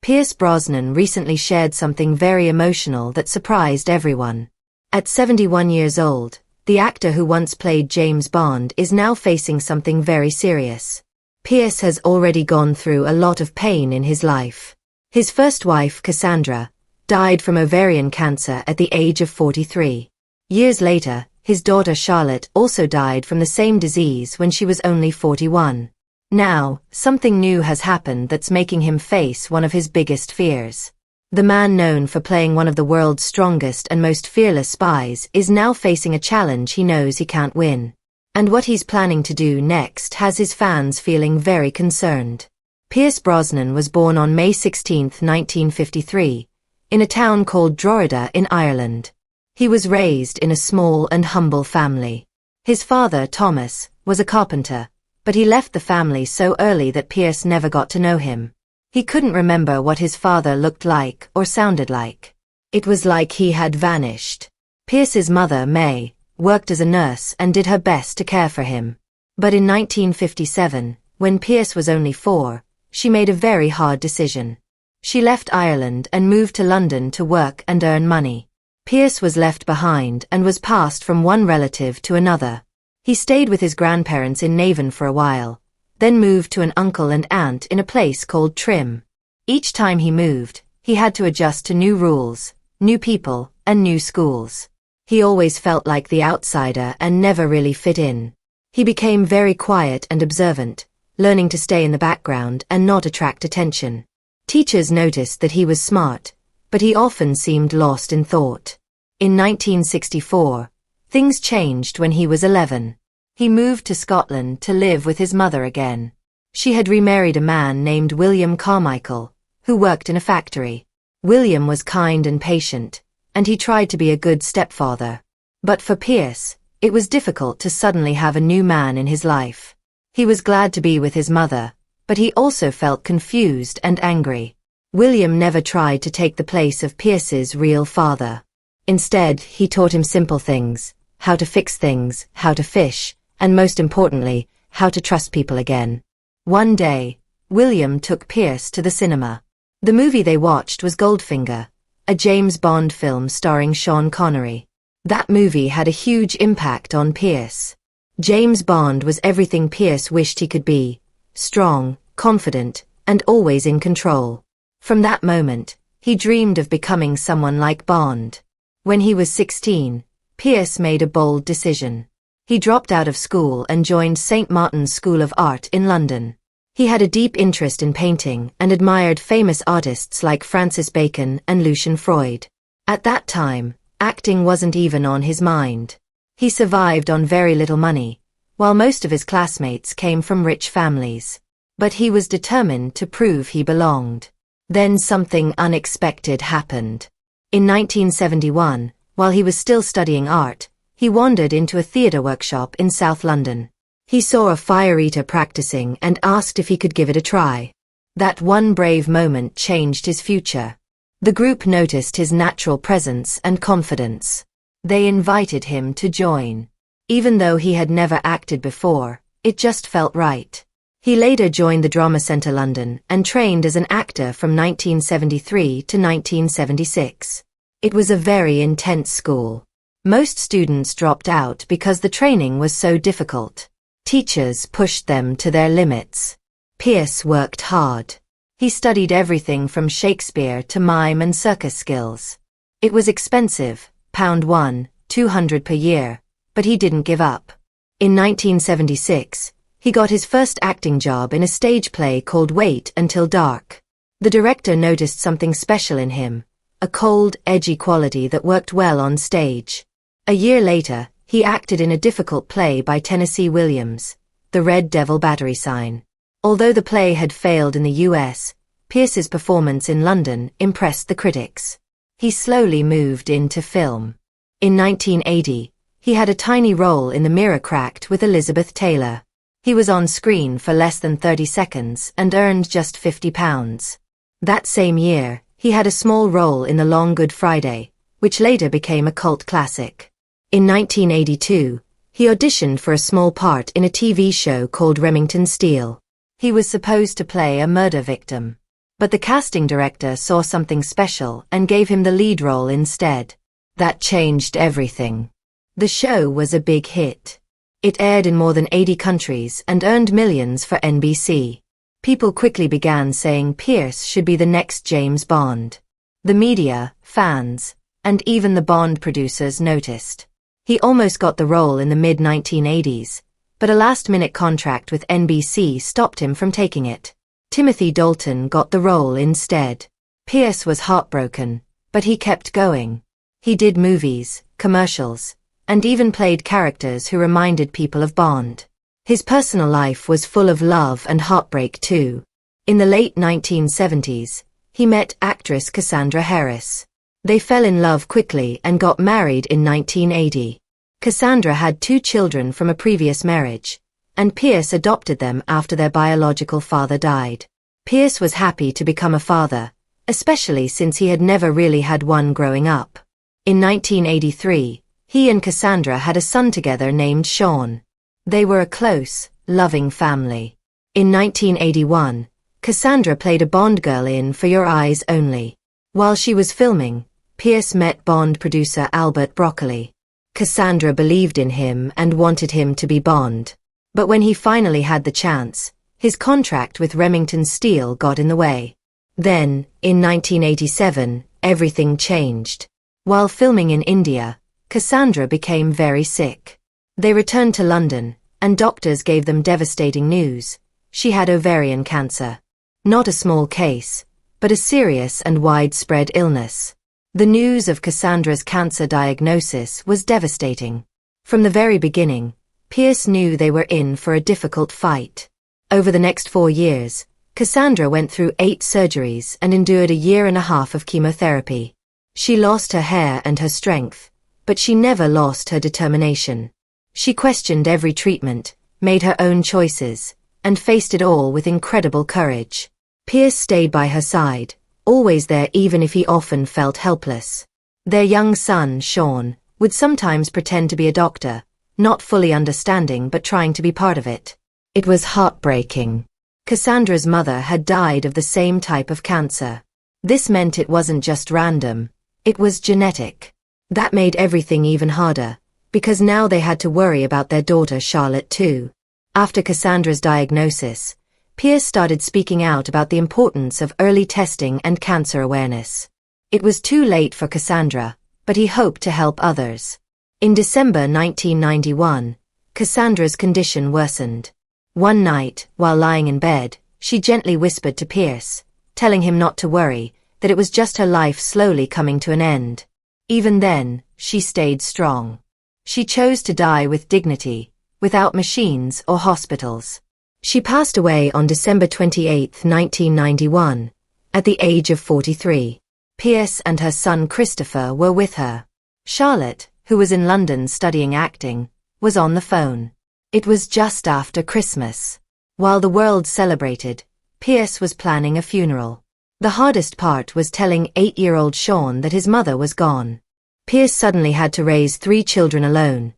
Pierce Brosnan recently shared something very emotional that surprised everyone. At 71 years old, the actor who once played James Bond is now facing something very serious. Pierce has already gone through a lot of pain in his life. His first wife, Cassandra, died from ovarian cancer at the age of 43. Years later, his daughter Charlotte also died from the same disease when she was only 41. Now, something new has happened that's making him face one of his biggest fears. The man known for playing one of the world's strongest and most fearless spies is now facing a challenge he knows he can't win. And what he's planning to do next has his fans feeling very concerned. Pierce Brosnan was born on May 16, 1953, in a town called Drogheda in Ireland. He was raised in a small and humble family. His father, Thomas, was a carpenter, but he left the family so early that Pierce never got to know him. He couldn't remember what his father looked like or sounded like. It was like he had vanished. Pierce's mother, May, worked as a nurse and did her best to care for him. But in 1957, when Pierce was only 4, she made a very hard decision. She left Ireland and moved to London to work and earn money. Pierce was left behind and was passed from one relative to another. He stayed with his grandparents in Navan for a while, then moved to an uncle and aunt in a place called Trim. Each time he moved, he had to adjust to new rules, new people, and new schools. He always felt like the outsider and never really fit in. He became very quiet and observant, learning to stay in the background and not attract attention. Teachers noticed that he was smart, but he often seemed lost in thought. In 1964, things changed when he was 11. He moved to Scotland to live with his mother again. She had remarried a man named William Carmichael, who worked in a factory. William was kind and patient, and he tried to be a good stepfather. But for Pierce, it was difficult to suddenly have a new man in his life. He was glad to be with his mother, but he also felt confused and angry. William never tried to take the place of Pierce's real father. Instead, he taught him simple things: how to fix things, how to fish, and most importantly, how to trust people again. One day, William took Pierce to the cinema. The movie they watched was Goldfinger, a James Bond film starring Sean Connery. That movie had a huge impact on Pierce. James Bond was everything Pierce wished he could be: strong, confident, and always in control. From that moment, he dreamed of becoming someone like Bond. When he was 16, Pierce made a bold decision. He dropped out of school and joined St. Martin's School of Art in London. He had a deep interest in painting and admired famous artists like Francis Bacon and Lucian Freud. At that time, acting wasn't even on his mind. He survived on very little money, while most of his classmates came from rich families. But he was determined to prove he belonged. Then something unexpected happened. In 1971, while he was still studying art, he wandered into a theatre workshop in South London. He saw a fire eater practicing and asked if he could give it a try. That one brave moment changed his future. The group noticed his natural presence and confidence. They invited him to join. Even though he had never acted before, it just felt right. He later joined the Drama Centre London and trained as an actor from 1973 to 1976. It was a very intense school. Most students dropped out because the training was so difficult. Teachers pushed them to their limits. Pierce worked hard. He studied everything from Shakespeare to mime and circus skills. It was expensive, £1, 200 per year, but he didn't give up. In 1976, he got his first acting job in a stage play called Wait Until Dark. The director noticed something special in him, a cold, edgy quality that worked well on stage. A year later, he acted in a difficult play by Tennessee Williams, The Red Devil Battery Sign. Although the play had failed in the US, Pierce's performance in London impressed the critics. He slowly moved into film. In 1980, he had a tiny role in The Mirror Cracked with Elizabeth Taylor. He was on screen for less than 30 seconds and earned just £50. That same year, he had a small role in The Long Good Friday, which later became a cult classic. In 1982, he auditioned for a small part in a TV show called Remington Steele. He was supposed to play a murder victim. But the casting director saw something special and gave him the lead role instead. That changed everything. The show was a big hit. It aired in more than 80 countries and earned millions for NBC. People quickly began saying Pierce should be the next James Bond. The media, fans, and even the Bond producers noticed. He almost got the role in the mid-1980s, but a last-minute contract with NBC stopped him from taking it. Timothy Dalton got the role instead. Pierce was heartbroken, but he kept going. He did movies, commercials, and even played characters who reminded people of Bond. His personal life was full of love and heartbreak too. In the late 1970s, he met actress Cassandra Harris. They fell in love quickly and got married in 1980. Cassandra had 2 children from a previous marriage, and Pierce adopted them after their biological father died. Pierce was happy to become a father, especially since he had never really had one growing up. In 1983, he and Cassandra had a son together named Sean. They were a close, loving family. In 1981, Cassandra played a Bond girl in For Your Eyes Only. While she was filming, Pierce met Bond producer Albert Broccoli. Cassandra believed in him and wanted him to be Bond. But when he finally had the chance, his contract with Remington Steele got in the way. Then, in 1987, everything changed. While filming in India, Cassandra became very sick. They returned to London, and doctors gave them devastating news. She had ovarian cancer. Not a small case, but a serious and widespread illness. The news of Cassandra's cancer diagnosis was devastating. From the very beginning, Pierce knew they were in for a difficult fight. Over the next 4 years, Cassandra went through 8 surgeries and endured a 1.5 years of chemotherapy. She lost her hair and her strength, but she never lost her determination. She questioned every treatment, made her own choices, and faced it all with incredible courage. Pierce stayed by her side, always there even if he often felt helpless. Their young son, Sean, would sometimes pretend to be a doctor, not fully understanding but trying to be part of it. It was heartbreaking. Cassandra's mother had died of the same type of cancer. This meant it wasn't just random, it was genetic. That made everything even harder, because now they had to worry about their daughter Charlotte too. After Cassandra's diagnosis, Pierce started speaking out about the importance of early testing and cancer awareness. It was too late for Cassandra, but he hoped to help others. In December 1991, Cassandra's condition worsened. One night, while lying in bed, she gently whispered to Pierce, telling him not to worry, that it was just her life slowly coming to an end. Even then, she stayed strong. She chose to die with dignity, without machines or hospitals. She passed away on December 28, 1991, at the age of 43. Pierce and her son Christopher were with her. Charlotte, who was in London studying acting, was on the phone. It was just after Christmas. While the world celebrated, Pierce was planning a funeral. The hardest part was telling 8-year-old Sean that his mother was gone. Pierce suddenly had to raise 3 children alone.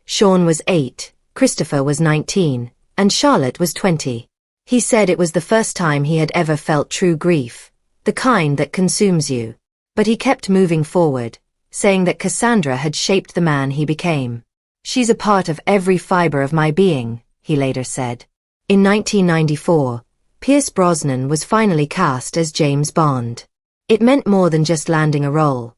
Sean was 8, Christopher was 19, and Charlotte was 20. He said it was the first time he had ever felt true grief, the kind that consumes you. But he kept moving forward, saying that Cassandra had shaped the man he became. "She's a part of every fiber of my being," he later said. In 1994, Pierce Brosnan was finally cast as James Bond. It meant more than just landing a role.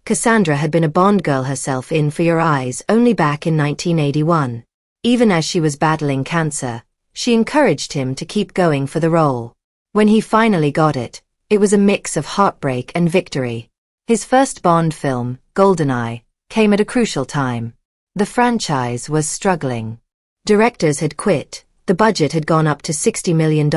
Cassandra had been a Bond girl herself in For Your Eyes Only back in 1981. Even as she was battling cancer, she encouraged him to keep going for the role. When he finally got it, it was a mix of heartbreak and victory. His first Bond film, GoldenEye, came at a crucial time. The franchise was struggling. Directors had quit, the budget had gone up to $60 million,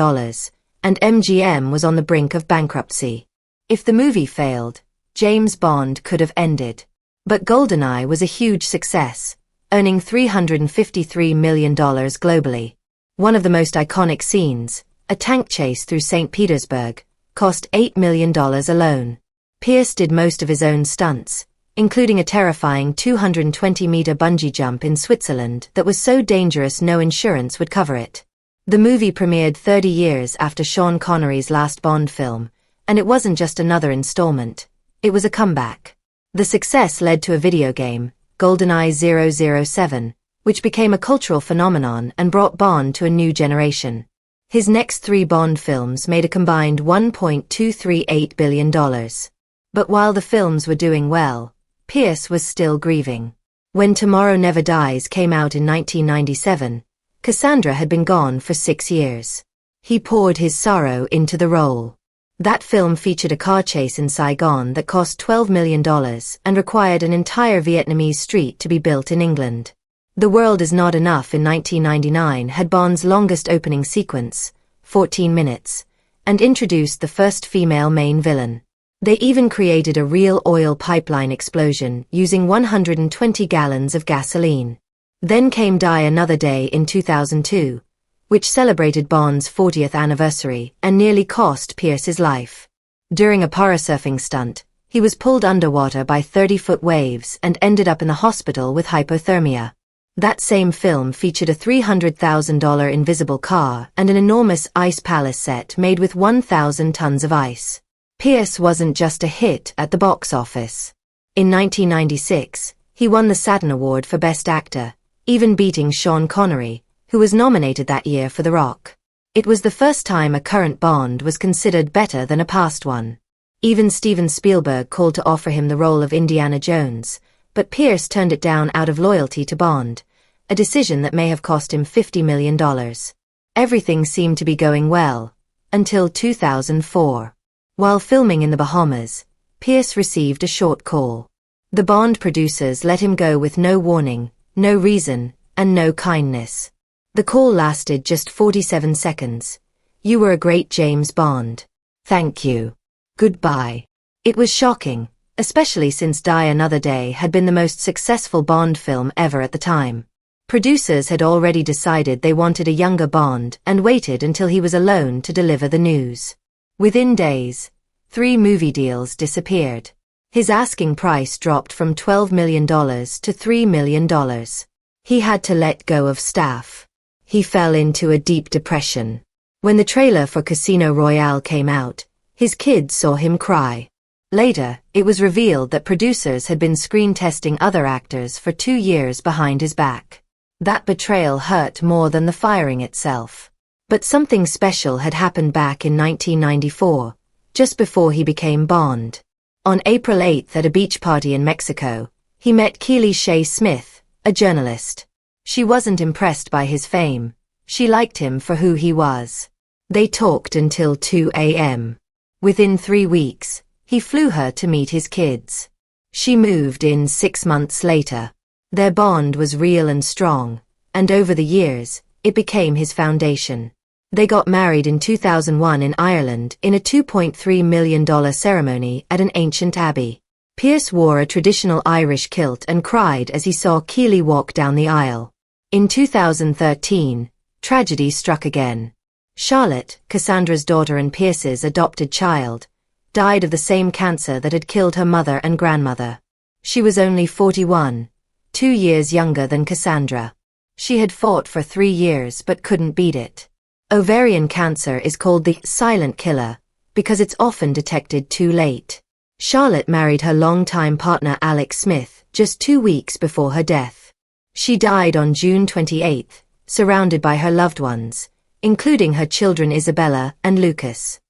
and MGM was on the brink of bankruptcy. If the movie failed, James Bond could have ended. But GoldenEye was a huge success, earning $353 million globally. One of the most iconic scenes, a tank chase through St. Petersburg, cost $8 million alone. Pierce did most of his own stunts, including a terrifying 220-meter bungee jump in Switzerland that was so dangerous no insurance would cover it. The movie premiered 30 years after Sean Connery's last Bond film, And it wasn't just another installment, it was a comeback. The success led to a video game, GoldenEye 007, which became a cultural phenomenon and brought Bond to a new generation. His next 3 Bond films made a combined $1.238 billion. But while the films were doing well, Pierce was still grieving. When Tomorrow Never Dies came out in 1997, Cassandra had been gone for 6 years. He poured his sorrow into the role. That film featured a car chase in Saigon that cost $12 million and required an entire Vietnamese street to be built in England. The World Is Not Enough in 1999 had Bond's longest opening sequence, 14 minutes, and introduced the first female main villain. They even created a real oil pipeline explosion using 120 gallons of gasoline. Then came Die Another Day in 2002, which celebrated Bond's 40th anniversary and nearly cost Pierce his life. During a parasurfing stunt, he was pulled underwater by 30-foot waves and ended up in the hospital with hypothermia. That same film featured a $300,000 invisible car and an enormous ice palace set made with 1,000 tons of ice. Pierce wasn't just a hit at the box office. In 1996, he won the Saturn Award for Best Actor, even beating Sean Connery, who was nominated that year for The Rock. It was the first time a current Bond was considered better than a past one. Even Steven Spielberg called to offer him the role of Indiana Jones, but Pierce turned it down out of loyalty to Bond, a decision that may have cost him $50 million. Everything seemed to be going well, until 2004. While filming in the Bahamas, Pierce received a short call. The Bond producers let him go with no warning, no reason, and no kindness. The call lasted just 47 seconds. "You were a great James Bond. Thank you. Goodbye." It was shocking, especially since Die Another Day had been the most successful Bond film ever at the time. Producers had already decided they wanted a younger Bond and waited until he was alone to deliver the news. Within days, 3 movie deals disappeared. His asking price dropped from $12 million to $3 million. He had to let go of staff. He fell into a deep depression. When the trailer for Casino Royale came out, his kids saw him cry. Later, it was revealed that producers had been screen testing other actors for 2 years behind his back. That betrayal hurt more than the firing itself. But something special had happened back in 1994, just before he became Bond. On April 8th at a beach party in Mexico, he met Keely Shaye Smith, a journalist. She wasn't impressed by his fame. She liked him for who he was. They talked until 2 a.m. Within 3 weeks, he flew her to meet his kids. She moved in 6 months later. Their bond was real and strong, and over the years, it became his foundation. They got married in 2001 in Ireland in a $2.3 million ceremony at an ancient abbey. Pierce wore a traditional Irish kilt and cried as he saw Keely walk down the aisle. In 2013, tragedy struck again. Charlotte, Cassandra's daughter and Pierce's adopted child, died of the same cancer that had killed her mother and grandmother. She was only 41, 2 years younger than Cassandra. She had fought for 3 years but couldn't beat it. Ovarian cancer is called the silent killer because it's often detected too late. Charlotte married her longtime partner Alex Smith just 2 weeks before her death. She died on June 28, surrounded by her loved ones, including her children Isabella and Lucas.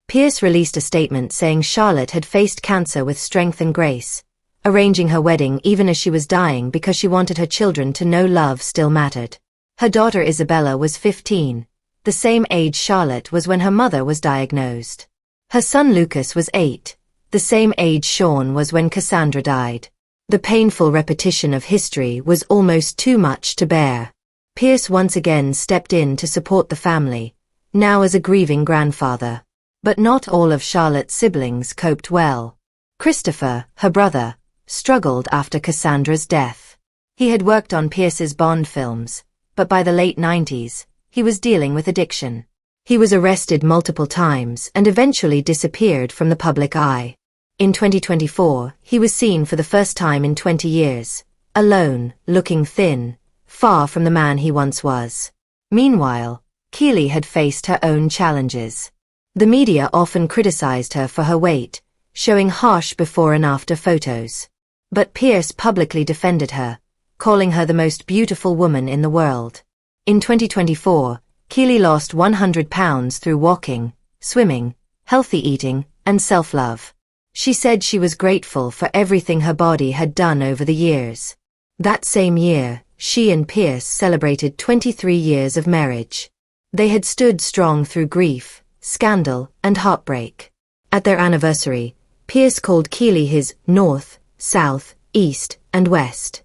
Pierce released a statement saying Charlotte had faced cancer with strength and grace, arranging her wedding even as she was dying because she wanted her children to know love still mattered. Her daughter Isabella was 15, the same age Charlotte was when her mother was diagnosed. Her son Lucas was 8, the same age Sean was when Cassandra died. The painful repetition of history was almost too much to bear. Pierce once again stepped in to support the family, now as a grieving grandfather. But not all of Charlotte's siblings coped well. Christopher, her brother, struggled after Cassandra's death. He had worked on Pierce's Bond films, but by the late 90s, he was dealing with addiction. He was arrested multiple times and eventually disappeared from the public eye. In 2024, he was seen for the first time in 20 years, alone, looking thin, far from the man he once was. Meanwhile, Keely had faced her own challenges. The media often criticized her for her weight, showing harsh before and after photos. But Pierce publicly defended her, calling her the most beautiful woman in the world. In 2024, Keely lost 100 pounds through walking, swimming, healthy eating, and self-love. She said she was grateful for everything her body had done over the years. That same year, she and Pierce celebrated 23 years of marriage. They had stood strong through grief, scandal, and heartbreak. At their anniversary, Pierce called Keely his North, South, East, and West.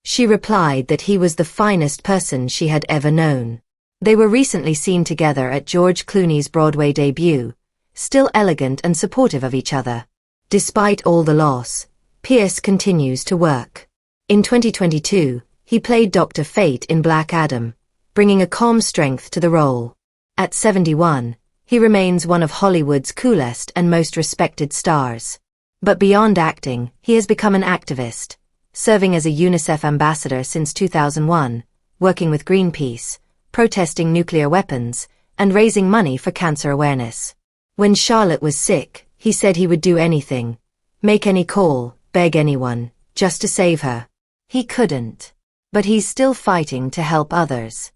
She replied that he was the finest person she had ever known. They were recently seen together at George Clooney's Broadway debut, still elegant and supportive of each other. Despite all the loss, Pierce continues to work. In 2022, he played Dr. Fate in Black Adam, bringing a calm strength to the role. At 71, he remains one of Hollywood's coolest and most respected stars. But beyond acting, he has become an activist, serving as a UNICEF ambassador since 2001, working with Greenpeace, protesting nuclear weapons, and raising money for cancer awareness. When Charlotte was sick, he said he would do anything, make any call, beg anyone, just to save her. He couldn't. But he's still fighting to help others.